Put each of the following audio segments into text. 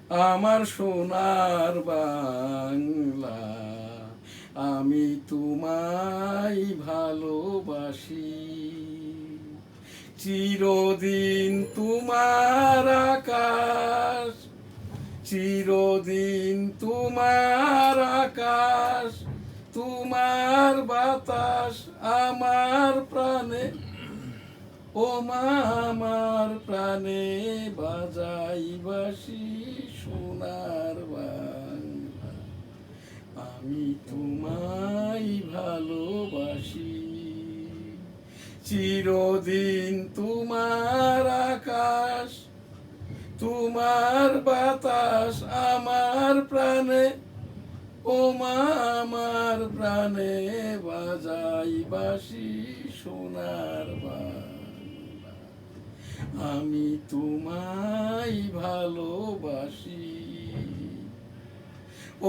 আমার সোনার বাংলা, আমি তোমায় ভালোবাসি। চিরদিন তোমার আকাশ, চিরদিন তোমার আকাশ, তোমার বাতাস আমার প্রাণে, ও মা আমার প্রাণে বাজাই বাঁশি সোনার বাংলা, আমি তোমায় ভালোবাসি। চিরদিন তোমার আকাশ, তোমার বাতাস আমার প্রাণে, ও মা আমার প্রাণে বাজাই বাঁশি সোনার বাংলা, আমি তোমায় ভালোবাসি।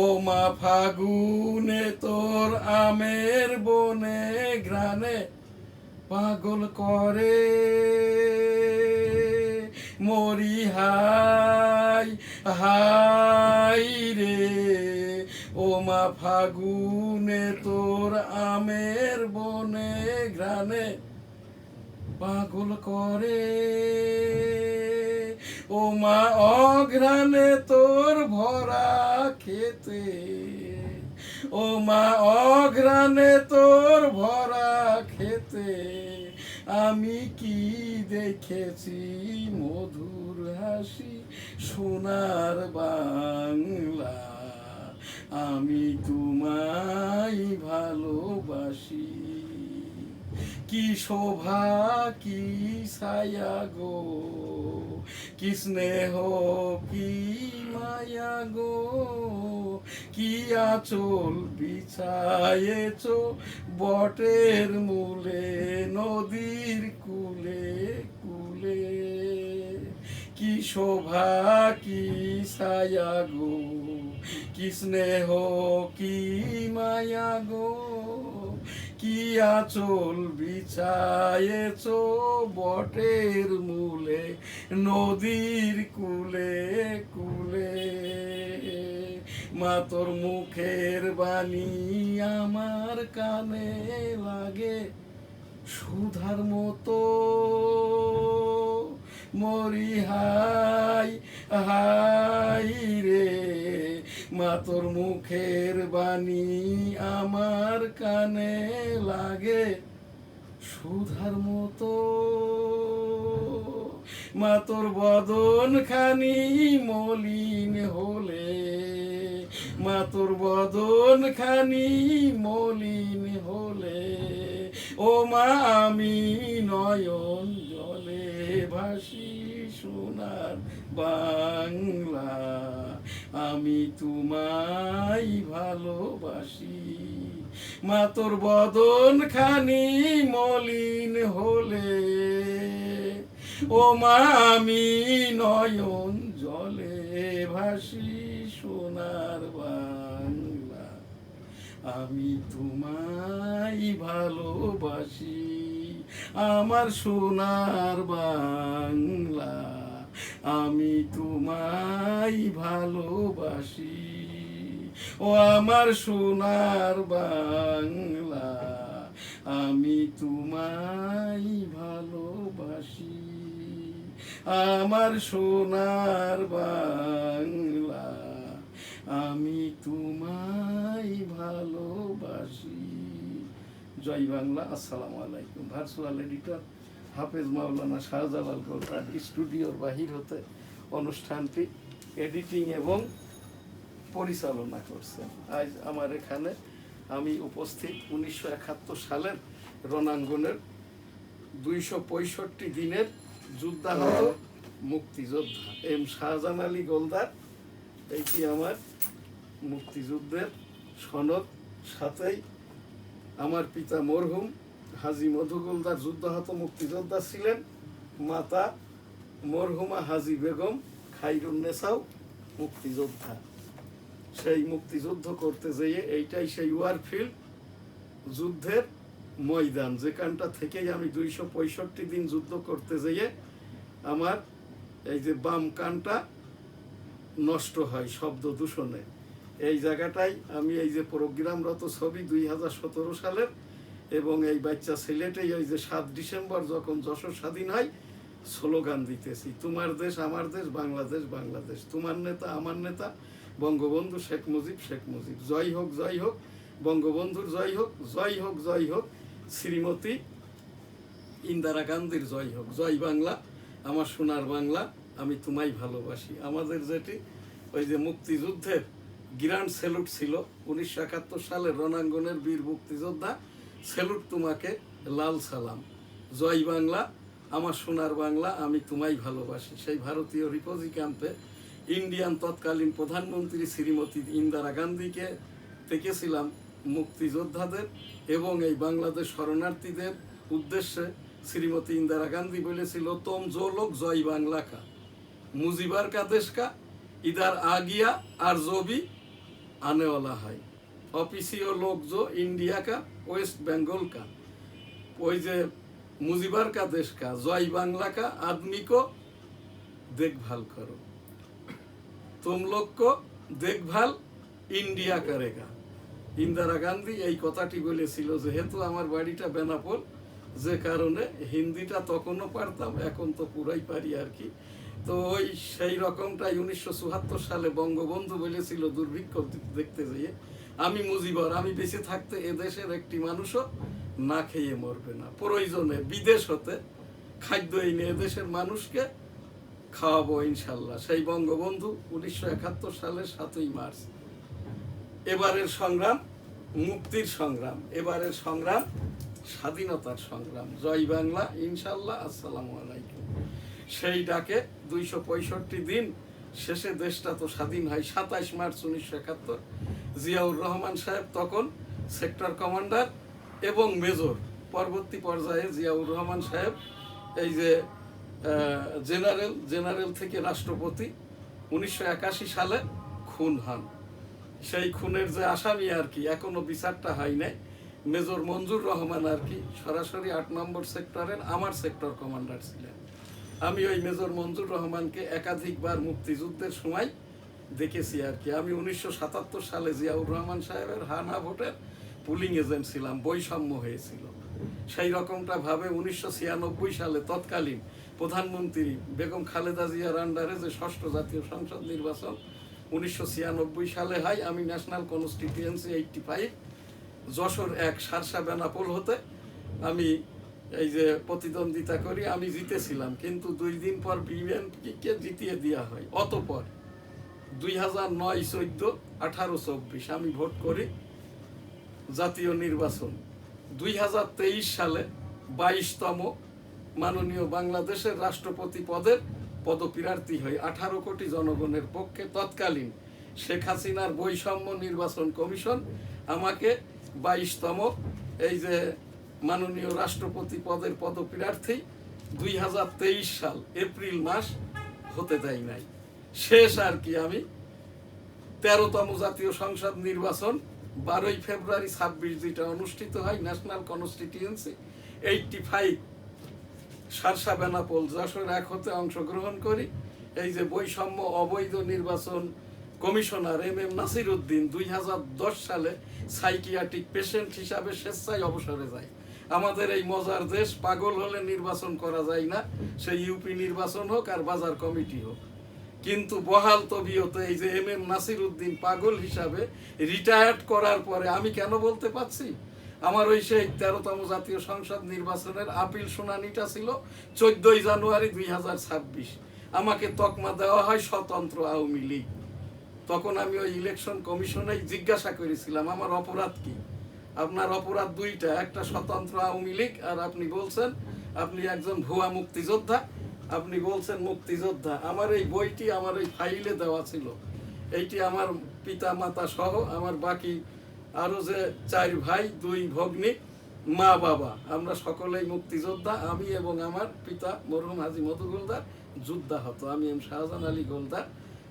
ও মা ফাগুনে তোর আমের বনে ঘ্রাণে পাগল করে মরি হাই হাই রে। ও মা ফাগুনে তোর আমের বনে ঘ্রাণে পাগল করে, ও মা অঘ্রাণে তোর ভরা খেতে, ও মা অঘ্রাণে তোর ভরা খেতে আমি কি দেখেছি মধুর হাসি সোনার বাংলা, আমি তোমায় ভালোবাসি। কি শোভা কি ছায়া গো, কি স্নেহ কি মায়া গো, কি আঁচল বিছায়েছ বটের মূলে নদীর কূলে কূলে। কি শোভা কি ছায়া গো, কি স্নেহ কি মায়া গো, কি আঁচল বিছায়েছ বটের মূলে নদীর কূলে কূলে। মা তোর মুখের বাণী আমার কানে লাগে সুধার মতো, মরি হাই হাই রে। মা তোর মুখের বাণী আমার কানে লাগে সুধার মতো, মা তোর বদন খানি মলিন হলে, মা তোর বদন খানি মলিন হলে, ও মা আমি নয়ন জলে ভাসি সোনার বাংলা, আমি তোমায় ভালোবাসি। মা তোর বদন খানি মলিন হলে, ও মা আমি নয়ন জলে ভাসি সোনার বাংলা, আমি তোমায় ভালোবাসি। আমার সোনার বাংলা, আমি তোমায় ভালোবাসি। ও আমার সোনার বাংলা, আমি তোমায় ভালোবাসি। আমার সোনার বাংলা, আমি তোমায় ভালোবাসি। জয় বাংলা। আসসালামু আলাইকুম। ভার্চুয়াল এডিটর হাফেজ মাওলানা শাহজালাল গোলদার স্টুডিওর বাহির হতে অনুষ্ঠানটি এডিটিং এবং পরিচালনা করছেন। আজ আমার এখানে আমি উপস্থিত 1971 সালের রণাঙ্গনের 265 দিনের যুদ্ধাহত মুক্তিযোদ্ধা এম শাহজাহান আলী গোলদার। এইটি আমার মুক্তিযুদ্ধের সনদ, সাথেই আমার পিতা মরহুম হাজী মধু গোলদার যুদ্ধাহত মুক্তিযোদ্ধা ছিলেন, মাতা মরহুমা হাজী বেগম খাইরুন্নেসাও মুক্তিযোদ্ধা। সেই মুক্তিযুদ্ধ করতে যেয়ে এইটাই সেই ওয়ারফিল্ড যুদ্ধের ময়দান, যেখানটা থেকেই আমি 265 দিন যুদ্ধ করতে যেয়ে আমার এই যে বাম কানটা নষ্ট হয় শব্দ দূষণে। এই জায়গাটাই আমি এই যে প্রোগ্রামরত ছবি 2017 সালের, এবং এই বাচ্চা ছেলেটাই ওই যে 7 ডিসেম্বর যখন যশোর স্বাধীন হয় স্লোগান দিতেছি, তোমার দেশ আমার দেশ, বাংলাদেশ বাংলাদেশ, তোমার নেতা আমার নেতা বঙ্গবন্ধু শেখ মুজিব, শেখ মুজিব, জয় হোক জয় হোক, বঙ্গবন্ধুর জয় হোক, জয় হোক জয় হোক, শ্রীমতী ইন্দিরা গান্ধীর জয় হোক, জয় বাংলা, আমার সোনার বাংলা, আমি তোমায় ভালোবাসি। আমাদের যেটি ওই যে মুক্তিযুদ্ধের গ্র্যান্ড স্যালুট ছিল 1971 সালের রণাঙ্গনের বীর মুক্তিযোদ্ধা, স্যালুট তোমাকে, লাল সালাম, জয় বাংলা, আমার সোনার বাংলা, আমি তোমায় ভালোবাসি। সেই ভারতীয় রিফিউজি ক্যাম্পে ইন্ডিয়ান তৎকালীন প্রধানমন্ত্রী শ্রীমতী ইন্দিরা গান্ধীকে দেখেছিলাম মুক্তিযোদ্ধাদের এবং এই বাংলাদেশ শরণার্থীদের উদ্দেশ্যে শ্রীমতী ইন্দিরা গান্ধী বলেছিল, তোম জো লোক জয় বাংলা কা, মুজিবার কা দেশ কা, ইধার আগিয়া আর জো ভি आने वाला है, ऑफिसियो लोग जो इंडिया का, वेस्ट बंगाल का, ওই যে মুজিবার কা দেশ কা, জয় বাংলা কা आदमी को देखभाल करो, तुम लोग को देखभाल इंडिया करेगा। ইন্দিরা গান্ধী এই কথাটি বলেছিল। যেহেতু আমার বাড়িটা বেনাপোল, যে কারণে হিন্দিটা তখনও পারতাম, এখন তো পুরাই পারি আর কি। তো ওই সেই রকমটাই 1974 সালে বঙ্গবন্ধু বলেছিল দুর্ভিক্ষ দেখতে যেয়ে, আমি মুজিবর, আমি বেঁচে থাকতে এদেশের একটি মানুষও না খেয়ে মরবে না, প্রয়োজনে বিদেশ হতে খাদ্য এনে এদেশের মানুষকে খাওয়াবো ইনশাল্লাহ। সেই বঙ্গবন্ধু 1971 সালের 7ই মার্চ। এবারের সংগ্রাম মুক্তির সংগ্রাম, এবারের সংগ্রাম স্বাধীনতার সংগ্রাম। জয় বাংলা ইনশাল্লাহ। আসসালামু আলাইকুম। সেই ডাকে 265 দিন শেষে দেশটা তো স্বাধীন হয় 27 মার্চ 1971। জিয়াউর রহমান সাহেব তখন সেক্টর কমান্ডার এবং মেজর, পরবর্তী পর্যায়ে জিয়াউর রহমান সাহেব এই যে জেনারেল থেকে রাষ্ট্রপতি 1981 সালে খুন হন। সেই খুনের যে আসামি আর কি, এখনো বিচারটা হয় নাই, মেজর মঞ্জুর রহমান আর কি সরাসরি 8 নম্বর সেক্টরের আমার সেক্টর কমান্ডার ছিলেন। আমি ওই মেজর মঞ্জুর রহমানকে একাধিকবার মুক্তিযুদ্ধের সময় দেখেছি আর কি। আমি 1977 সালে জিয়াউর রহমান সাহেবের হানা ভোটের পুলিং এজেন্ট ছিলাম, বৈষম্য হয়েছিল। সেই রকমটা ভাবে 1996 সালে তৎকালীন প্রধানমন্ত্রী বেগম খালেদা জিয়ার আন্ডারে যে 6ষ্ঠ জাতীয় সংসদ নির্বাচন 1996 সালে হয়, আমি ন্যাশনাল কনস্টিটিউয়েন্সি 85 যশোর 1 সারসা বেনাপোল হতে আমি এই যে প্রতিদ্বন্দ্বিতা করি, আমি জিতেছিলাম, কিন্তু 2 দিন পর বিএনপিকে জিতিয়ে দেওয়া হয়। অতঃপর 2009, 14, 18, 24 আমি ভোট করি জাতীয় নির্বাচন। 2023 সালে 22তম মাননীয় বাংলাদেশের রাষ্ট্রপতি পদের পদপ্রার্থী হই 18 কোটি জনগণের পক্ষে। তৎকালীন শেখ হাসিনার বৈষম্য নির্বাচন কমিশন আমাকে 22তম এই যে মাননীয় রাষ্ট্রপতি পদের পদপ্রার্থী 2023 সাল এপ্রিল মাস হতে দেয় নাই। শেষ আর কি আমি 13তম জাতীয় সংসদ নির্বাচন 12 ফেব্রুয়ারি 26 যেটা অনুষ্ঠিত হয় ন্যাশনাল কনস্টিটিউয়েন্সি 85 সারসা বেনাপোল যশোর 1 হতে অংশগ্রহণ করি। এই যে বৈষম্য অবৈধ নির্বাচন কমিশনার MM নাসির উদ্দিন 2010 সালে সাইকিয়াট্রিক পেশেন্ট হিসাবে স্বেচ্ছায় অবসরে যায়। আমাদের এই মজার দেশ, পাগল হলে নির্বাচন করা যায় না, সেই ইউপি নির্বাচন হোক আর বাজার কমিটি হোক। কিন্তু বহাল তবিয়তে এই যে MM নাসির উদ্দিন পাগল হিসাবে রিটায়ার্ড করার পরে আমি কেন বলতে পারছি, আমার ওই সেই 13তম জাতীয় সংসদ নির্বাচনের আপিল শুনানিটা ছিল 14 জানুয়ারি 2026। আমাকে তকমা দেওয়া হয় স্বতন্ত্র আওয়ামী লীগ। তখন আমি ওই ইলেকশন কমিশনে জিজ্ঞাসা করেছিলাম আমার অপরাধ কি। আপনার অপরাধ 2টা, একটা স্বতন্ত্র আওয়ামী লীগ, আর আপনি বলছেন আপনি একজন ভুয়া মুক্তিযোদ্ধা, আপনি বলছেন মুক্তিযোদ্ধা। আমার এই বইটি আমার এই ফাইলে দেওয়া ছিল, এইটি আমার পিতা মাতা সহ আমার বাকি আরো যে 4 ভাই 2 ভগ্নী মা বাবা আমরা সকলেই মুক্তিযোদ্ধা। আমি এবং আমার পিতা মরহুম হাজী মধু গোলদার যুদ্ধাহত, আমি শাহজাহান আলী গোলদার,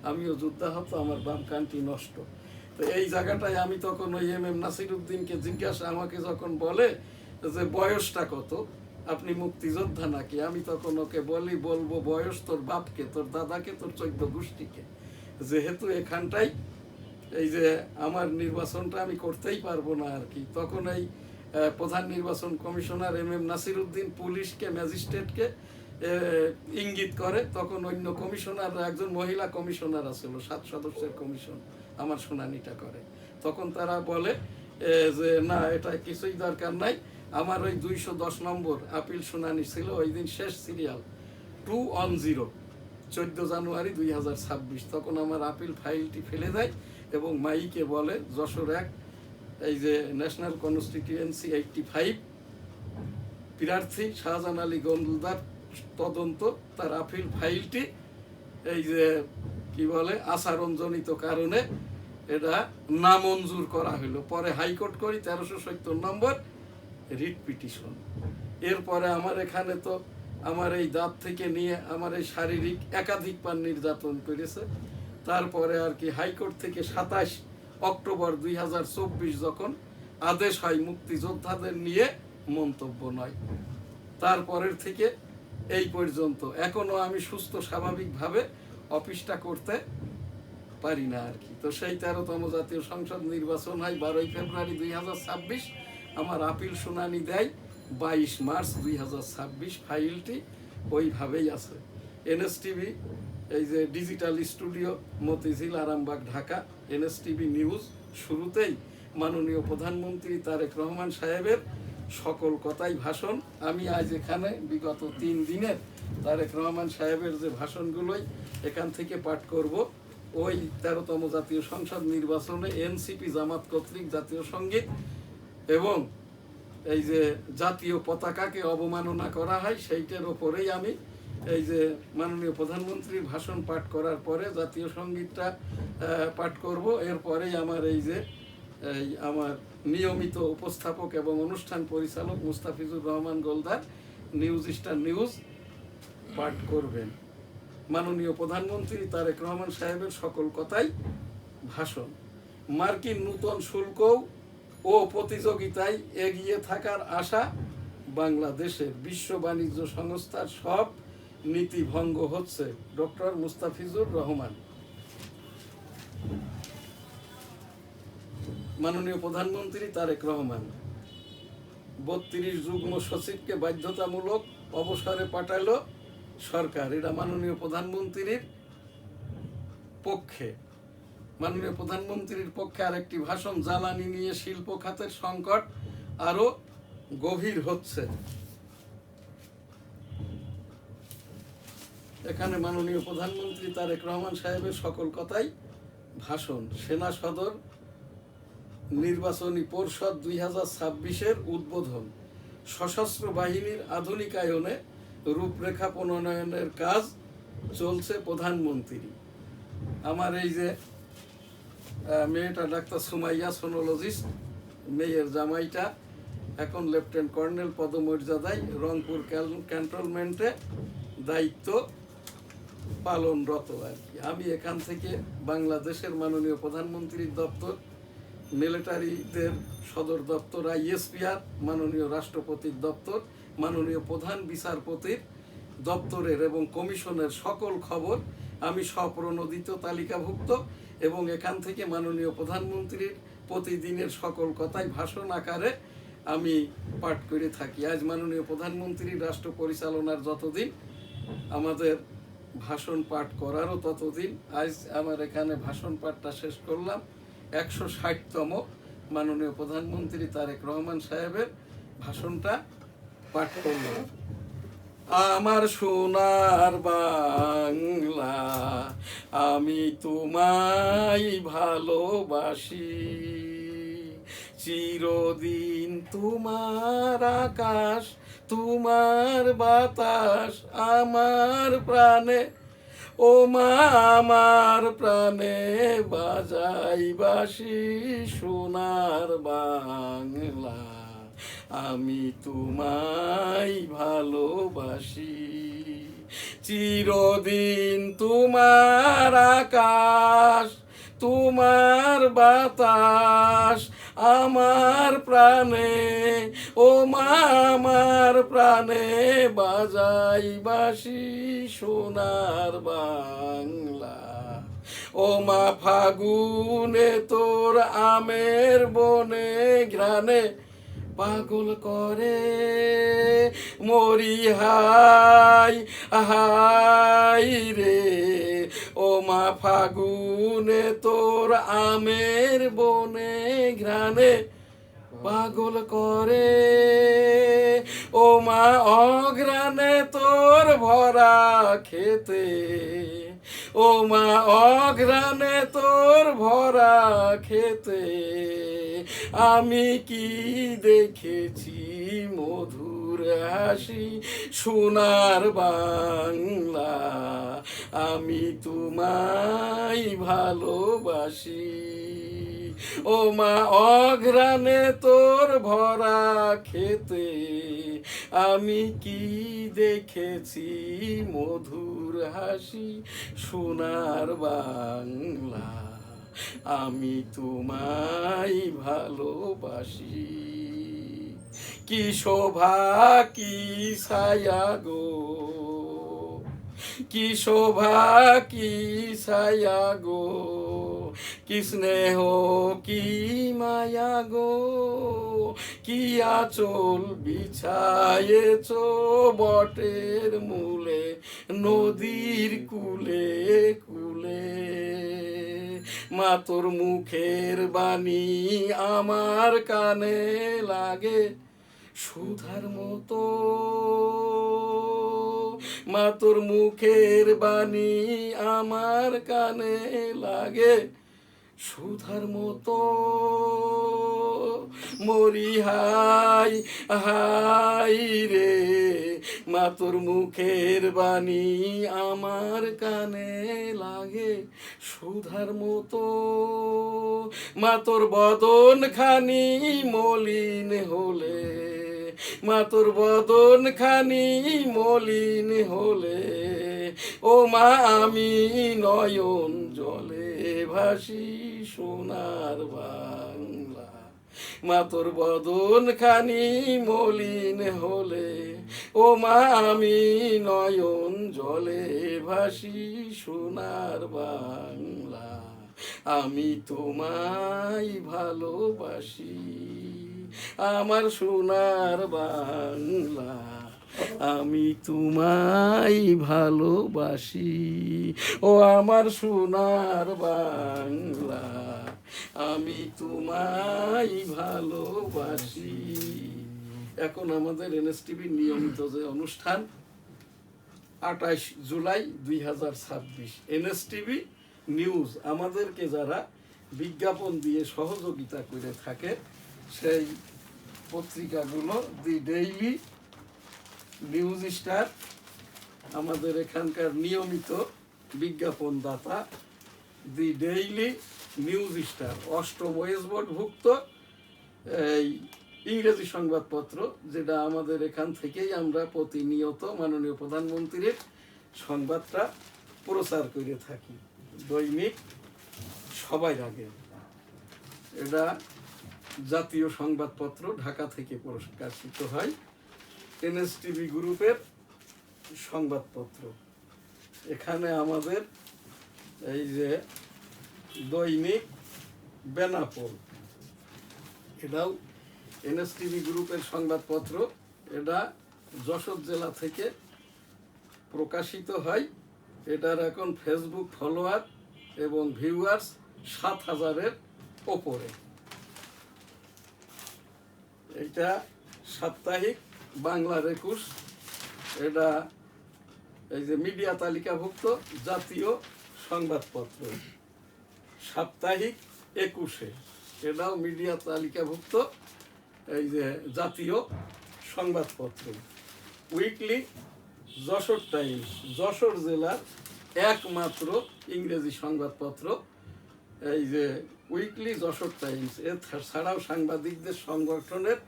আমিও যুদ্ধাহত, আমার বাম কানটি নষ্ট। তো এই জায়গাটায় আমি তখন ওই MM নাসির উদ্দিনকে জিজ্ঞাসা, আমাকে যখন বলে যে বয়সটা কত, আপনি মুক্তিযোদ্ধা নাকি, আমি তখন ওকে বলবো বয়স তোর বাপকে, তোর দাদাকে, তোর 14 গোষ্ঠীকে। যেহেতু এখানটাই এই যে আমার নির্বাচনটা আমি করতেই পারবো না আর কি, তখন এই প্রধান নির্বাচন কমিশনার MM নাসির উদ্দিন পুলিশকে, ম্যাজিস্ট্রেটকে ইঙ্গিত করে। তখন অন্য কমিশনার, একজন মহিলা কমিশনার আছিল, 7 সদস্যের কমিশন আমার শুনানিটা করে। তখন তারা বলে যে না, এটা কিছুই দরকার নাই। আমার ওই 210 নম্বর আপিল শুনানি ছিল ওই দিন, শেষ সিরিয়াল 210, 14 জানুয়ারি 2026। তখন আমার আপিল ফাইলটি ফেলে দেয় এবং মাইকে বলে যশোর 1 এই যে ন্যাশনাল কনস্টিটিউয়েন্সি 85 প্রার্থী শাহজাহান আলী গন্ডুলদার তদন্ত, তার আপিল ফাইলটি এই যে কি বলে আচরণজনিত কারণে এটা নামঞ্জুর করা হলো। পরে হাইকোর্ট করি 1370 নম্বর রিট পিটিশন। এরপরে আমার এখানে তো আমার এই দাঁত থেকে নিয়ে আমার এই শারীরিক একাধিকবার নির্যাতন করেছে। তারপরে আর কি হাইকোর্ট থেকে 27 অক্টোবর 2024 যখন আদেশ হয় মুক্তিযোদ্ধাদের নিয়ে মন্তব্য নয়, তারপরের থেকে এই পর্যন্ত এখনো আমি সুস্থ স্বাভাবিকভাবে অফিসটা করতে পারি না আর কি। তো সেই 13তম জাতীয় সংসদ নির্বাচন হয় 12 ফেব্রুয়ারি 2026। আমার আপিল শুনানি দেয় 22 মার্চ 2026। ফাইলটি ওইভাবেই আছে। NSTV এই যে digital studio, Motijheel, Arambagh, Dhaka. NSTV news. শুরুতেই মাননীয় প্রধানমন্ত্রী তারেক রহমান সাহেবের সকল কথাই ভাষণ। আমি আজ এখানে বিগত 3 দিনের তারেক রহমান সাহেবের যে ভাষণগুলোই এখান থেকে পাঠ করব। ওই 13তম জাতীয় সংসদ নির্বাচনে NCP জামাত কর্তৃক জাতীয় সঙ্গীত এবং এই যে জাতীয় পতাকাকে অবমাননা করা হয়, সেইটার ওপরেই আমি এই যে মাননীয় প্রধানমন্ত্রীর ভাষণ পাঠ করার পরে জাতীয় সঙ্গীতটা পাঠ করব। এরপরেই আমার এই যে আমার নিয়মিত উপস্থাপক এবং অনুষ্ঠান পরিচালক Mustafizur Rahman Goldar news star news পাঠ করবেন। মাননীয় প্রধানমন্ত্রী তারেক রহমান সাহেবের সকল কথাই ভাষণ। মার্কিন নূতন শুল্ক ও প্রতিযোগিতায় এগিয়ে থাকার আশা বাংলাদেশের। বিশ্ব বাণিজ্য সংস্থার সব নীতি ভঙ্গ হচ্ছে। ডক্টর মুস্তাফিজুর রহমান। মাননীয় প্রধানমন্ত্রী তারেক রহমান 32 যুগ্ম সচিবকে বাধ্যতামূলক অবসরে পাঠালো সরকার। এটা মাননীয় প্রধানমন্ত্রীর পক্ষে। মাননীয় প্রধানমন্ত্রীর পক্ষে আরেকটি ভাষণ। জ্বালানি নিয়ে শিল্প খাতের সংকট আরো গভীর হচ্ছে। এখানে মাননীয় প্রধানমন্ত্রী তারেক রহমান সাহেবের সকল কথাই ভাষণ। সেনা সদর নির্বাচনী পরিষদ 2026-এর উদ্বোধন। সশস্ত্র বাহিনীর আধুনিকায়নে রূপরেখা প্রণয়নের কাজ চলছে প্রধানমন্ত্রী। আমার এই যে মেয়েটা ডাক্তার সুমাইয়া, সোনোলজিস্ট, মেয়ের জামাইটা এখন লেফটেন্যান্ট কর্নেল পদমর্যাদায় রংপুর ক্যান্টনমেন্টে দায়িত্ব পালনরত আর কি। আমি এখান থেকে বাংলাদেশের মাননীয় প্রধানমন্ত্রীর দপ্তর, মিলিটারিদের সদর দপ্তর, ISPR, মাননীয় রাষ্ট্রপতির দপ্তর, মাননীয় প্রধান বিচারপতির দপ্তরের এবং কমিশনের সকল খবর আমি স্বপ্রণোদিত তালিকাভুক্ত এবং এখান থেকে মাননীয় প্রধানমন্ত্রীর প্রতিদিনের সকল কথাই ভাষণ আকারে আমি পাঠ করে থাকি। আজ মাননীয় প্রধানমন্ত্রীর রাষ্ট্র পরিচালনার যতদিন, আমাদের ভাষণ পাঠ করারও ততদিন। আজ আমার এখানে ভাষণ পাঠটা শেষ করলাম। 160তম মাননীয় প্রধানমন্ত্রী তারেক রহমান সাহেবের ভাষণটা পাঠ করলাম। আমার সোনার বাংলা, আমি তোমায় ভালোবাসি, চিরদিন তোমার আকাশ, তোমার বাতাস আমার প্রাণে, ও মা আমার প্রাণে বাজাই বাঁশি। সোনার বাংলা, আমি তোমায় ভালোবাসি, চিরদিন তোমার আকাশ, তোমার বাতাস আমার প্রাণে, ও মা আমার প্রাণে বাজাই বাঁশি। সোনার বাংলা, ও ও মা ফাগুনে তোর আমের বনে ঘ্রাণে পাগল করে মরি হাই হাই রে। ও মা ফাগুনে তোর আমের বনে ঘ্রাণে পাগল করে, ও মা অঘ্রাণে তোর ভরা খেতে, ও মা অঘ্রাণে তোর ভরা খেতে আমি কি দেখেছি মধুর হাসি সোনার বাংলা, আমি তোমায় ভালোবাসি। ও মা অঘ্রাণে তোর ভরা খেতে আমি কি দেখেছি মধুর হাসি সোনার বাংলা, আমি তোমায় ভালোবাসি। কি শোভা কি ছায়া গো, কি শোভা কি ছায়া গো, কি স্নেহ কি মায়া গো, কি আঁচল বিছায়েছ বটের মূলে নদীর কুলে কুলে। মা তোর মুখের বাণী আমার কানে লাগে সুধার মতো, মা তোর মুখের বাণী আমার কানে লাগে সুধার মতো, মরি হাই হাই রে। মা তোর মুখের বাণী আমার কানে লাগে সুধার মতো, মা তোর বদন খানি মলিন হলে, মা তোর বদন খানি মলিন হলে, ও মা আমি নয়ন জলে ভাসি সোনার বাংলা। মা তোর বদন খানি মলিন হলে, ও মা আমি নয়ন জলে ভাসি সোনার বাংলা, আমি তোমায় ভালোবাসি আমার সোনার বাংলা, আমি তোমায় ভালোবাসি। ও আমার সোনার বাংলা, আমি তোমায় ভালোবাসি। এখন আমাদের এনএসটিভির নিয়মিত যে অনুষ্ঠান 28 জুলাই 2026 এনএসটিভি নিউজ আমাদেরকে যারা বিজ্ঞাপন দিয়ে সহযোগিতা করে থাকে সেই পত্রিকাগুলো দি ডেইলি, নিউজ স্টার আমাদের এখানকার নিয়মিত বিজ্ঞাপনদাতা, দি ডেইলি নিউজ স্টার 8ম ওয়েস বোর্ডভুক্ত এই ইংরেজি সংবাদপত্র, যেটা আমাদের এখান থেকেই আমরা প্রতিনিয়ত মাননীয় প্রধানমন্ত্রীর সংবাদটা প্রচার করে থাকি দৈনিক সবাই আগে। এটা জাতীয় সংবাদপত্র ঢাকা থেকে প্রকাশিত হয়, এনএসটিভি গ্রুপের সংবাদপত্র। এখানে আমাদের এই যে দৈনিক বেনাপোল, এটাও এনএসটিভি গ্রুপের সংবাদপত্র, এটা যশোর জেলা থেকে প্রকাশিত হয়। এটার এখন ফেসবুক ফলোয়ার এবং ভিউয়ার্স 7,000-এর ওপরে। এটা সাপ্তাহিক বাংলার 21, এটা এই যে মিডিয়া তালিকাভুক্ত জাতীয় সংবাদপত্র। সাপ্তাহিক 21, এটাও মিডিয়া তালিকাভুক্ত এই যে জাতীয় সংবাদপত্র। উইকলি যশোর টাইমস, যশোর জেলার একমাত্র ইংরেজি সংবাদপত্র এই যে উইকলি যশোর টাইমস। এছাড়াও সাংবাদিকদের সংগঠনের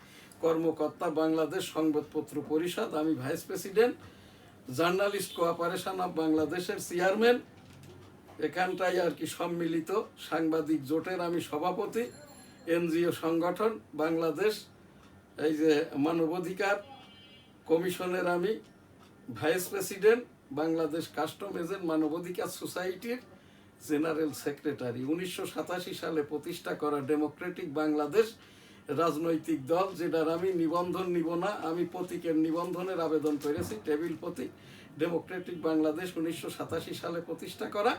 কর্মকর্তা বাংলাদেশ সংবাদপত্র পরিষদ, আমি vice president, journalist cooperation of বাংলাদেশের চেয়ারম্যান, এখানটাই আর কি সম্মিলিত সাংবাদিক জোটের আমি সভাপতি, এনজিও সংগঠন বাংলাদেশ এই যে মানবাধিকার কমিশনের আমি vice president, Bangladesh custom agent মানবাধিকার সোসাইটির জেনারেল সেক্রেটারি। 1987 সালে প্রতিষ্ঠা করা ডেমোক্রেটিক বাংলাদেশ রাজনৈতিক দল, যেটার আমি নিবন্ধন নিব না, আমি প্রতীকের নিবন্ধনের আবেদন করেছি, টেবিল প্রতীক। ডেমোক্রেটিক বাংলাদেশ 1987 সালে প্রতিষ্ঠা করা।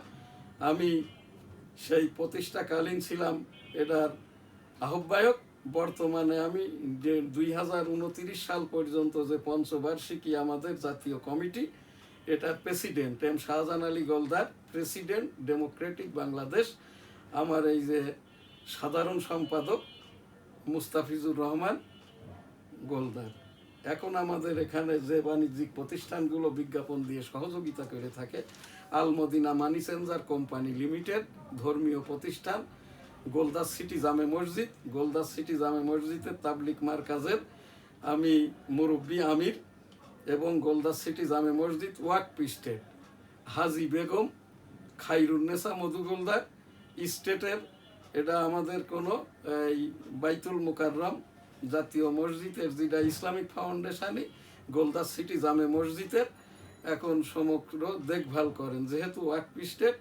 আমি সেই প্রতিষ্ঠাকালীন ছিলাম এটার আহ্বায়ক। বর্তমানে আমি যে 2029 সাল পর্যন্ত যে পঞ্চবার্ষিকী আমাদের জাতীয় কমিটি, এটার president M Shahjahan Ali Goldar, president democratic Bangladesh. আমার এই যে সাধারণ সম্পাদক মুস্তাফিজুর রহমান গোলদার। এখন আমাদের এখানে যে বাণিজ্যিক প্রতিষ্ঠানগুলো বিজ্ঞাপন দিয়ে সহযোগিতা করে থাকে, Al Madina money changer company limited, ধর্মীয় প্রতিষ্ঠান, গোলদাস সিটি জামে মসজিদ, গোলদাস সিটি জামে মসজিদের তাবলিক মার্কাজের আমি মুরব্বী আমির, এবং গোলদাস সিটি জামে মসজিদ ওয়াক পিস্টেট হাজি বেগম খাইরুন্নেসা মধু গোলদার স্টেটের, এটা আমাদের কোনো এই বাইতুল মুকাররম জাতীয় মসজিদের, যেটা ইসলামিক ফাউন্ডেশনই গোলদাস সিটি জামে মসজিদের এখন সমগ্র দেখভাল করেন। যেহেতু ওয়াক পিস্টেট,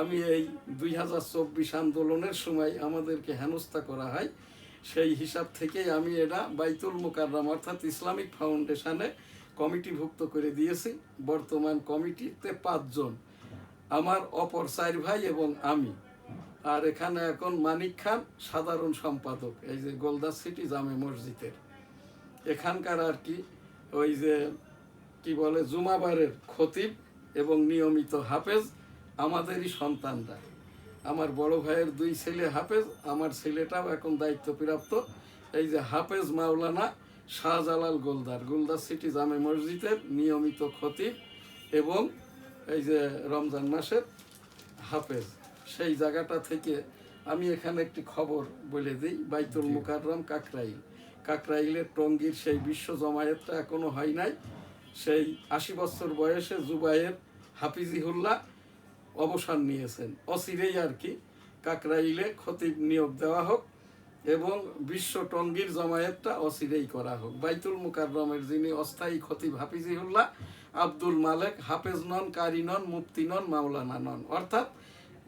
আমি এই 2024 আন্দোলনের সময় আমাদেরকে হেনস্থা করা হয়, সেই হিসাব থেকেই আমি এটা বাইতুল মুকাররম অর্থাৎ ইসলামিক ফাউন্ডেশনে কমিটিভুক্ত করে দিয়েছি। বর্তমান কমিটিতে 5 জন, আমার অপর 4 ভাই এবং আমি। আর এখানে এখন মানিক খান সাধারণ সম্পাদক, এই যে গোলদাস সিটি জামে মসজিদের এখানকার আর কি, ওই যে কি বলে জুমাবারের খতিব এবং নিয়মিত হাফেজ আমাদেরই সন্তানরা। আমার বড় ভাইয়ের 2 ছেলে হাফেজ, আমার ছেলেটাও এখন দায়িত্বপ্রাপ্ত। এই যে হাফেজ মাওলানা শাহজালাল গোলদার, গোলদাস সিটি জামে মসজিদের নিয়মিত খতিব এবং এই যে রমজান মাসের হাফেজ। সেই জায়গাটা থেকে আমি এখানে একটি খবর বলে দিই। বাইতুল মুকাররম কাকরাইলের টঙ্গীর সেই বিশ্ব জমায়েতটা এখনো হয় নাই। সেই 80 বছর বয়সে জুবায়ের হাফিজিহুল্লাহ অবসর নিয়েছেন। অচিরেই আর কি কাকরাইলে খতিব নিয়োগ দেওয়া হোক এবং বিশ্ব টঙ্গীর জমায়েতটা অচিরেই করা হোক। বাইতুল মুকাররমের যিনি অস্থায়ী খতিব হাফিজিহুল্লাহ আব্দুল মালেক হাফেজ নন, কারি নন, মুফতি নন, মাওলানা নন। অর্থাৎ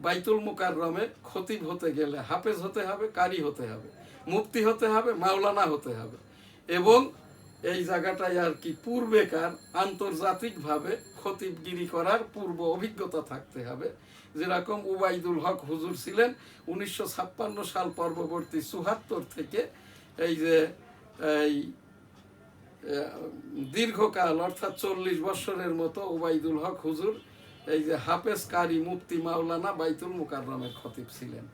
বাইতুল মুকাররমে খতিব হতে গেলে হাফেজ হতে হবে, কারি হতে হবে, মুফতি হতে হবে, মাওলানা হতে হবে। এবং এই জায়গাটায় আর কি পূর্বেকার আন্তর্জাতিকভাবে খতিবগিরি করার পূর্ব অভিজ্ঞতা থাকতে হবে। যেরকম উবাইদুল হক হুজুর ছিলেন 1956 সাল পূর্ববর্তী 74 থেকে এই যে এই দীর্ঘকাল অর্থাৎ 40 বছরের মতো উবাইদুল হক হুজুর এই যে হাফেজ, কারি, মুফতি, মাওলানা বাইতুল মুকাররমের খতিব ছিলেন।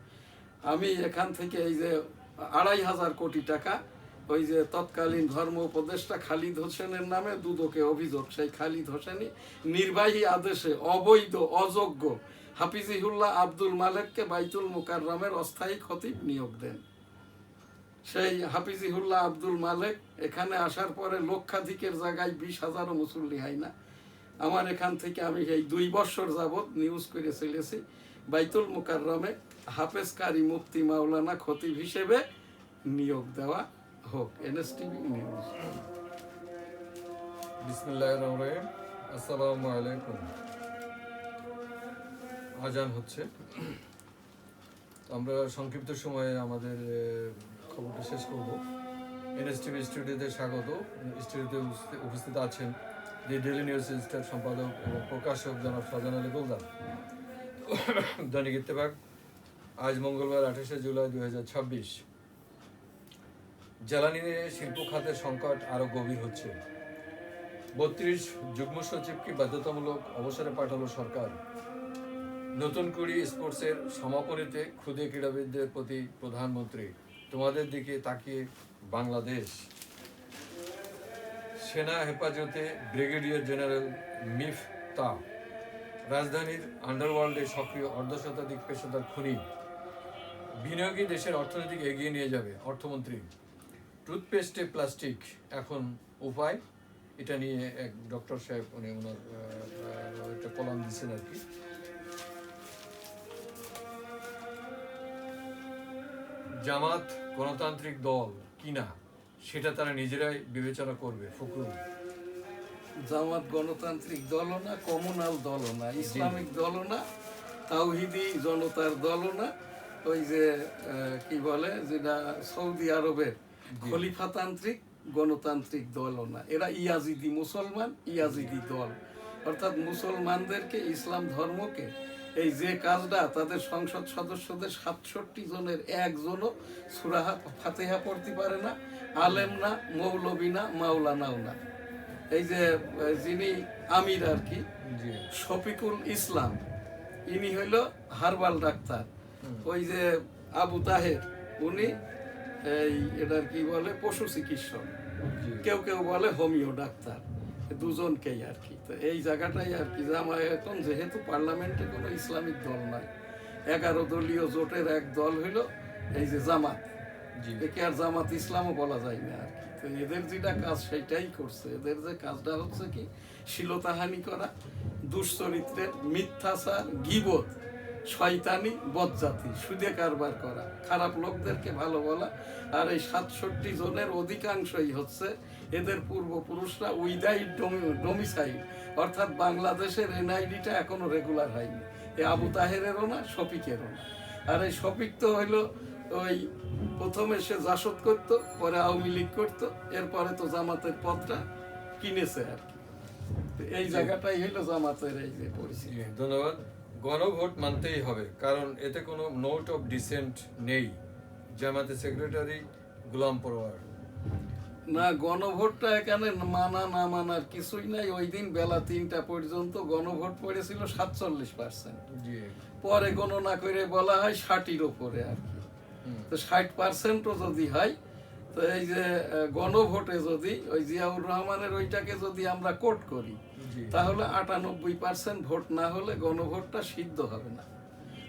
আমি এখান থেকে এই যে 2,500 কোটি টাকা ওই যে তৎকালীন ধর্ম উপদেষ্টা খালিদ হোসেনের নামে দুদকে অভিযোগ, সেই খালিদ হোসেনই নির্বাহী আদেশে অবৈধ অযোগ্য হাফিজিহুল্লাহ আব্দুল মালেককে বাইতুল মুকাররমের অস্থায়ী খতিব নিয়োগ দেন। সেই হাফিজিহুল্লাহ আব্দুল মালেক এখানে আসার পরে লক্ষাধিকের জায়গায় 20,000ও মুসল্লি হয় না। আমার এখান থেকে আমি এই 2 বছর যাবৎ নিউজ করে চলেছি বাইতুল মুকাররমে হাফেজ, কারি, মুফতি, মাওলানা খতিব হিসেবে নিয়োগ দেওয়া হোক। এনএসটিভি নিউজ। বিসমিল্লাহির রহমানির রহিম। আসসালামু আলাইকুম। আজান হচ্ছে, আমরা সংক্ষিপ্ত সময়ে আমাদের খবরটা শেষ করব। এনএসটিভি স্টুডিওতে স্বাগত। স্টুডিওতে উপস্থিত আছেন দি ডেইলি নিউজ রেজিস্টার সম্পাদক এবং প্রকাশক জনাব শাহজাহান আলী গোলদার। দৈনিক ইত্তেফাক, আজ মঙ্গলবার 28শে জুলাই 2026। জ্বালানি শিল্প খাতের সংকট আরও গভীর হচ্ছে। 32 যুগ্ম সচিবকে বাধ্যতামূলক অবসরে পাঠালো সরকার। নতুন কুড়ি স্পোর্টসের সমাপনীতে ক্ষুদে ক্রীড়াবিদদের প্রতি প্রধানমন্ত্রী, তোমাদের দিকে তাকিয়ে বাংলাদেশ। সেনা হেফাজতে ব্রিগেডিয়ার জেনারেল মিফতা। রাজধানীর আন্ডারওয়ার্ল্ডে সক্রিয় অর্ধশতাধিক পেশাদার খুনি। বিনিয়োগই দেশের অর্থনীতিকে এগিয়ে নিয়ে যাবে, অর্থমন্ত্রী। টুথপেস্টে প্লাস্টিক এখন উপায়, এটা নিয়ে এক ডক্টর সাহেব উনি ওনার একটা কলাম দিচ্ছেন আর কি। জামাত গণতান্ত্রিক দল কিনা সেটা তারা নিজেরাই বিবেচনা করবে, ফখরুল। জামাত গণতান্ত্রিক দলও না, কমিউনাল দলও না, ইসলামিক দলও না, তাওহিদি জনতার দলও না, ওই যে কি বলে যেটা সৌদি আরবের খলিফাতান্ত্রিক গণতান্ত্রিক দলও না, এরা ইয়াজিদি মুসলমান, ইয়াজিদি দল। অর্থাৎ মুসলমানদেরকে, ইসলাম ধর্মকে এই যে কাজটা, তাদের সংসদ সদস্যদের 67 জনের একজনও সূরা ফাতিহা পড়তে পারে না, আলেম না, মৌলবী না, মাওলানাও না। এই যে যিনি আমির আর কি, শফিকুল ইসলাম, ইনি হইল হারবাল ডাক্তার। ওই যে আবু তাহের, উনি এই এটার কি বলে পশু চিকিৎসক, কেউ কেউ বলে হোমিও ডাক্তার, দুজনকেই আর কি। তো এই জায়গাটাই আর কি, এখন যেহেতু পার্লামেন্টে কোনো ইসলামিক দল নাই, 11 দলীয় জোটের এক দল হইল এই যে জামাত, একে আর জামাত ইসলামও বলা যায় না আর কি। তো এদের যেটা কাজ সেটাই করছে। এদের যে কাজটা হচ্ছে কি, শ্লীলতাহানি করা, দুশ্চরিত্রের, মিথ্যাচার, গীবত, শয়তানি, বদজাতি, সুদে কারবার করা, খারাপ লোকদেরকে ভালো বলা। আর এই 67 জনের অধিকাংশই হচ্ছে এদের পূর্বপুরুষরা উইদাউট ডোমিসাইল, অর্থাৎ বাংলাদেশের এনআইডিটা এখনো রেগুলার হয়নি। এ আবু তাহেরেরও না, শফিকেরও না। আর এই শফিক তো হইলো ওই প্রথমে সে জাসদ করতো, পরে আওয়ামী লীগ করতো, এরপরে তো জামাতের পদটা কিনেছে আর কি। এই জায়গাটাই হইলো জামাতের এই যে পরিস্থিতি। ধন্যবাদ। গণভোট মানতেই হবে, কারণ এতে কোনো নোট অফ ডিসেন্ট নেই। জামাতের সেক্রেটারি গোলাম পরোয়ার। না, গণভোটটা এখানে মানা না মানার কিছুই নাই। ওই দিন বেলা 3টা পর্যন্ত গণভোট পড়েছিল 47%, পরে গণনা করে বলা হয় 60-র উপরে আর কি। তো 60%ও যদি হয়, তো এই যে গণভোটে যদি ওই জিয়াউর রহমানের ওইটাকে যদি আমরা কোট করি, তাহলে 98% ভোট না হলে গণভোটটা সিদ্ধ হবে না।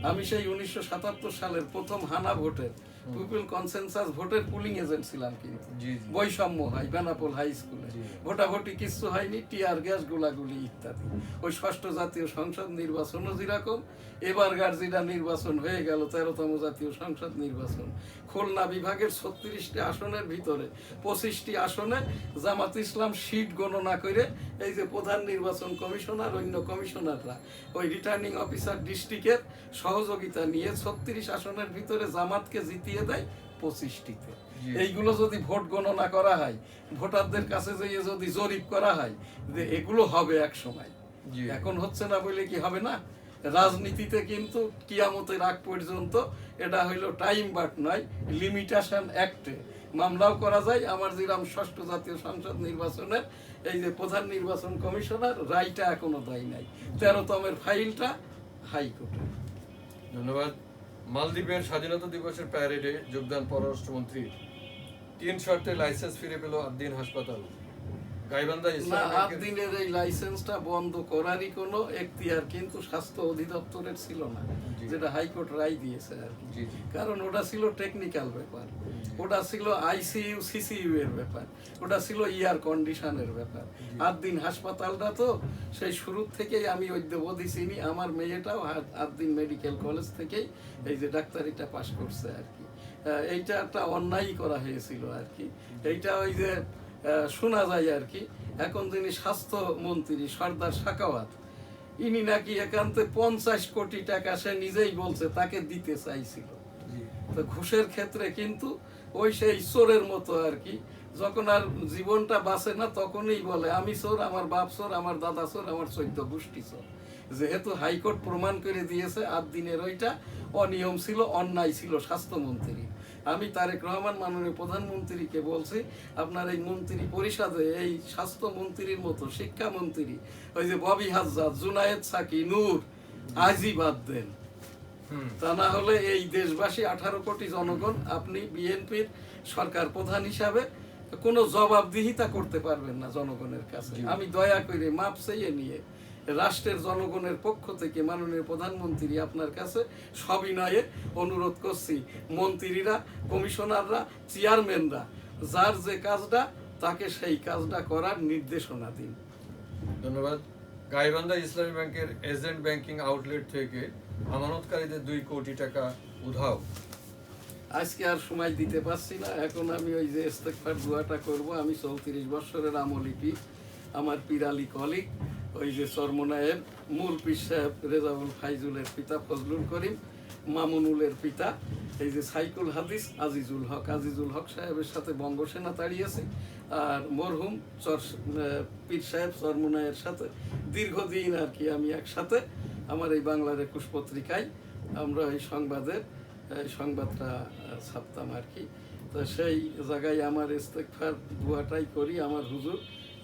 আমি সেই 1977 সালের প্রথম হানা ভোটের পিপল কনসেনসাস ভোটের পুলিং এজেন্ট ছিলাম, কিন্তু বৈষম্য হয় বেনাপোল হাই স্কুলে, ভোটাভুটি কিছু হয়নি, টিয়ার গ্যাস, গোলাগুলি ইত্যাদি। ওই 6ষ্ঠ জাতীয় সংসদ নির্বাচনও যেরকম, এবারকার যেটা নির্বাচন হয়ে গেল 13তম জাতীয় সংসদ নির্বাচন, খুলনা বিভাগের 36টি আসনের ভিতরে 25টি আসনে জামাত ইসলাম সিট গণনা করে এই যে প্রধান নির্বাচন কমিশনার, অন্য কমিশনাররা, ওই রিটার্নিং অফিসার ডিস্ট্রিক্টের সহযোগিতা নিয়ে 36 আসনের ভিতরে জামাতকে জিতিয়ে দেয় 25টিতে। এইগুলো যদি ভোট গণনা করা হয়, ভোটারদের কাছে যেয়ে যদি জরিপ করা হয় যে এগুলো হবে এক সময়, এখন হচ্ছে না বলে কি হবে না? রাজনীতিতে কিন্তু কিয়ামতের আগ পর্যন্ত এটা হইলো টাইম বাট নয়, লিমিটেশন অ্যাক্টে মামলাও করা যায়। আমার যেরকম 6ষ্ঠ জাতীয় সংসদ নির্বাচনের এই যে প্রধান নির্বাচন কমিশনার রায়টা এখনো দেয় নাই, 13তমের ফাইলটা হাইকোর্টে। ধন্যবাদ। মালদ্বীপের স্বাধীনতা দিবসের প্যারেডে যোগদান পররাষ্ট্রমন্ত্রী। 3 শর্তে লাইসেন্স ফিরে পেল আদ্দিন হাসপাতাল। গাইবান্ধা আদ্দিনের এই লাইসেন্সটা বন্ধ করারই কোনো এখতিয়ার কিন্তু স্বাস্থ্য অধিদপ্তরের ছিল না, যেটা হাইকোর্ট রায় দিয়েছে আর কি। কারণ ওটা ছিল টেকনিক্যাল ব্যাপার, ওটা ছিল আইসিইউ সিসিইউ এর ব্যাপার, ওটা ছিল এয়ার কন্ডিশনের ব্যাপার। আদ্দিন হাসপাতালটা তো সেই শুরু থেকেই আমি অদ্যাবধি চিনি। আমার মেয়েটাও আদ্দিন মেডিকেল কলেজ থেকেই এই যে ডাক্তারিটা পাশ করছে আর কি। এইটা একটা অন্যায় করা হয়েছিল আর কি। এইটা ওই যে শোনা যায় আর কি, এখন যিনি স্বাস্থ্যমন্ত্রী সর্দার সাকাওয়াত, ইনি নাকি একান্তে 50 কোটি টাকা সে নিজেই বলছে তাকে দিতে চাইছিল। তো ঘুষের ক্ষেত্রে কিন্তু ওই সেই চোরের মতো আর কি, যখন আর জীবনটা বাঁচে না তখনই বলে আমি চোর, আমার বাপ চোর, আমার দাদা চোর, আমার 14 গোষ্ঠী চোর। যেহেতু হাইকোর্ট প্রমাণ করে দিয়েছে আদ্দিনের ওইটা অনিয়ম ছিল, অন্যায় ছিল স্বাস্থ্যমন্ত্রী। আমি তারেক রহমান মাননীয় প্রধানমন্ত্রীকে বলছি, আপনার এই মন্ত্রী পরিষদে এই স্বাস্থ্যমন্ত্রীর মতো শিক্ষামন্ত্রী ওই যে ববি হাজ্জাদ, জুনায়েদ সাকি, নূর আজই বাদ দেন, তা না হলে এই দেশবাসী 18 কোটি জনগণ আপনি বিএনপির সরকার প্রধান হিসাবে কোনো জবাবদিহিতা করতে পারবেন না জনগণের কাছে। আমি দয়া করে মাপ চেয়ে নিয়ে রাষ্ট্রের জনগণের পক্ষ থেকে মাননীয় প্রধানমন্ত্রী আপনার কাছে সবিনয়ে অনুরোধ করছি, মন্ত্রীরা, কমিশনাররা, চেয়ারম্যানরা যার যে কাজটা তাকে সেই কাজটা করার নির্দেশনা দিন। ধন্যবাদ। গাইবান্ধা ইসলামী ব্যাংকের এজেন্ট ব্যাংকিং আউটলেট থেকে আমানতকারীদের 2 কোটি টাকা উধাও। আজকে আর সময় দিতে পারছি না, এখন আমি ওই যে ইস্তেগফার দোয়াটা করব। আমি 34 বছরের আমলি পীর, আমার পীরালি কলিগ ওই যে চরমোনায়ের মূল পীর সাহেব রেজাউল ফাইজুলের পিতা ফজলুল করিম, মামুনুলের পিতা এই যে সাইকুল হাদিস আজিজুল হক সাহেবের সাথে বঙ্গসেনা তাড়িয়েছে। আর মরহুম পীর সাহেব চরমোনায়ের সাথে দীর্ঘদিন আর কি আমি একসাথে আমার এই বাংলার 21 পত্রিকায় আমরা এই সংবাদটা ছাপতাম আর কি। তো সেই জায়গায় আমার ইস্তেগফার দোয়াটাই করি। আমার হুজুর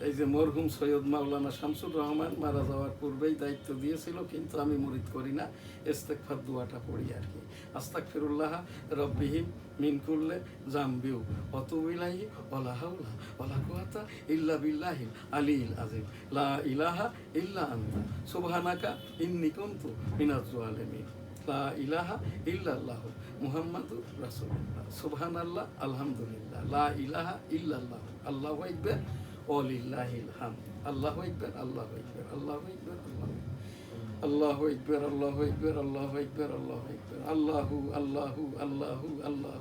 এই যে মরহুম সৈয়দ মাওলানা শামসুর রহমান মারা যাওয়ার পূর্বেই দায়িত্ব দিয়েছিল, কিন্তু আমি মুরিদ করি না, ইস্তেগফার দোয়াটা পড়ি আর কি। আস্তাগফিরুল্লাহ রব্বিহিম মিন কুল্লি জামবিউ ওয়া তুবু ইলাইহি ওয়া লা হাওলা ওয়া লা কুওয়াতা ইল্লা বিল্লাহিল আলিয়্যিল আযীম লা ইলাহা ইল্লা আনতা সুবহানাকা ইন্নী কুনতু মিনাজ জালিমিন লা ইলাহা ইল্লাল্লাহ মুহাম্মাদুর রাসূলুল্লাহ সুবহানাল্লাহ আলহামদুলিল্লাহ লা ইলাহা ইল্লাল্লাহ আল্লাহু আকবার ওয়ালিল্লাহিল হামদ আল্লাহু আকবার আল্লাহু আকবার আল্লাহু আকবার আল্লাহু আকবার আল্লাহু আকবার আল্লাহু আকবার আল্লাহু আকবার আল্লাহু আল্লাহু আল্লাহু আল্লাহু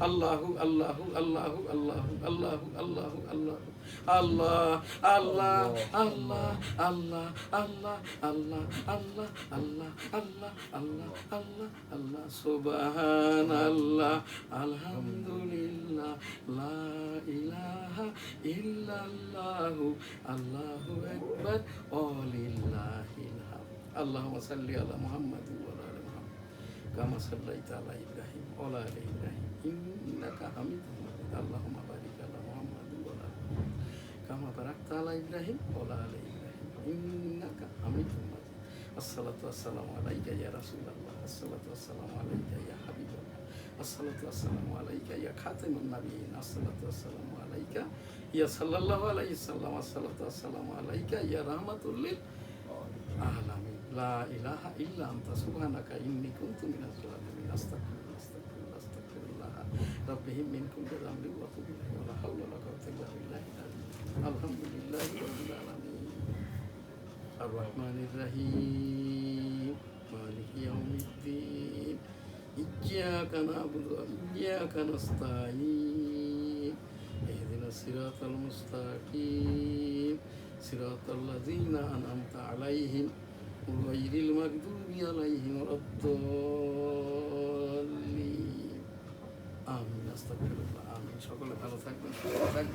আল্লাহু আল্লাহু আল্লাহু আল্লাহু আল্লাহু আল্লাহু আল্লাহু আল্লাহ আল্লাহ আল্লাহ আল্লাহ আল্লাহ আল্লাহ আল্লাহ আল্লাহ আল্লাহ আল্লাহ আল্লাহ আল্লাহ সুবহানাল্লাহ আলহামদুলিল্লাহ লা ইলাহা ইল্লাল্লাহু আল্লাহু আকবার ওয়ালিল্লাহিল হামদ আল্লাহুম্মা সাল্লি আলা মুহাম্মাদিন ওয়া আলা আলি মুহাম্মাদ কামা সাল্লাইতা আলা ইব্রাহিম ওয়া আলা আলি ইব্রাহিম ইন্নাকা হামিদুম মাজিদ আল্লাহুম্মা বারিক আলা মুহাম্মাদিন ওয়া আলা আলি মুহাম্মাদ কামা বারাকতা আলা ইব্রাহিম ওয়া আলা আলি ইব্রাহিম ইন্নাকা হামিদুম মাজিদ আসসালাতু ওয়াসসালামু আলাইকা ইয়া রাসূলুল্লাহ আসসালাতু ওয়াসসালামু আলাইকা ইয়া হাবিবাল্লাহ আসসালাতু ওয়াসসালামু আলাইকা ইয়া খাতামুন নাবিয়্যিন আসসালাতু ওয়াসসালামু আলাইকা ইয়া সাল্লাল্লাহু আলাইহি সাল্লাম আসসালাতু ওয়াসসালামু আলাইকা ইয়া রাহমাতুল লিল আলামিন লা ইলাহা ইল্লা আনতা সুবহানাকা ইন্নী কুনতু মিনাজ জালিমিন আস্তাগফিরুল্লাহ রাব্বিহিম মিন কুল্লি যামবিন ওয়া তুবু ইলাইহি ওয়া লা হাওলা ওয়া লা কুওয়াতা ইল্লা বিল্লাহিল আলিয়্যিল আলহামদুলিল্লাহি রাব্বিল আলামিন আর রহমানির রহিম মালিকি ইয়াউমিদ্দিন ইয়্যাকা না'বুদু ওয়া ইয়্যাকা নাস্তাঈন ইহদিনাস সিরাতাল মুস্তাকিম সিরাতাল লাযীনা আন'আমতা আলাইহিম গায়রিল মাগদুবি আলাইহিম ওয়ালাদ-দাল্লিন আমিন আস্তাগফিরুল্লাহ আমিন সকলে ভালো থাকবেন সুস্থ থাকবেন